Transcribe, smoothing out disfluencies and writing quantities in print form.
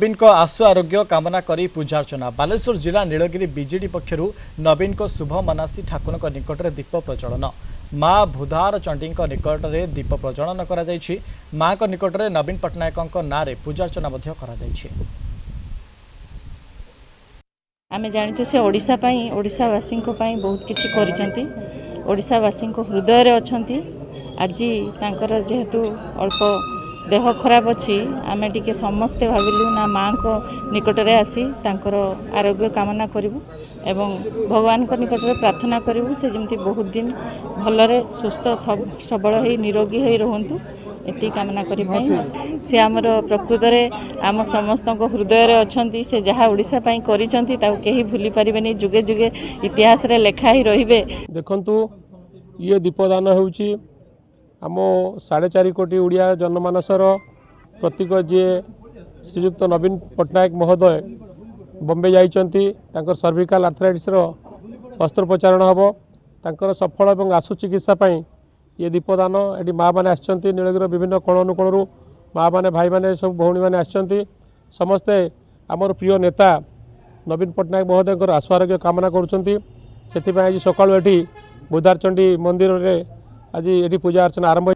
नवीन को आशु आरोग्य कामना करी पूजार्चना। बालेश्वर जिला नीलगिरी बीजेडी पक्षरु नवीन को शुभ मनासी ठाकुर निकट में दीप प्रज्वलन। माँ भूधार चंडी निकट में दीप प्रज्वलन करा जायछि। माँ को निकट में नवीन पट्टनायक ना रे पूजार्चना करा जायछि। आमे जानिछु से ओडिशावासी बहुत किछि करिसंती। ओडिशावासी हृदय रे अछंती। आज तांकर जेहेतु अल्प देह खराब अच्छी आमे टिके समस्ते भाविलु ना माँ को निकट में आसी तांकर आरोग्य कामना करूँ एवं भगवान को निकट में प्रार्थना करूँ से जमती बहुत दिन भलरे सुस्थ सबल हो निरोगी हो रुहतु एति कामना करी से आमर प्रकृत में आम समस्त हृदय रे अछंती। से जहाँ ओडिशा पई करिसंती ताऊ केही भूली परिबेनी। जुगे जुगे इतिहास रे लेखा ही रहिबे। देखंतु ये दीपदान होउची आम 4.5 कोटी उड़िया जनमानसर प्रतीक जी श्रीयुक्त नवीन पट्टनायक महोदय बॉम्बे जाइछंती। तांकर सर्विकल आर्थराइटिस अस्त्रोपचारण हम तांकर सफल और आशु चिकित्सा पाई ये दीपदान ये माँ मैंने आसछंती। नीलगिरी विभिन्न कोण अनुकोणरू माँ मैंने भाई मैंने सब भौणी मैंने आसछंती। समस्ते आमर प्रिय नेता नवीन पट्टनायक महोदय आशु आरोग्य कामना करुछंती। सेथिपाई आज सकाळु एठी बुधारचंडी मंदिर रे आज ये पूजा अर्चना आरंभ।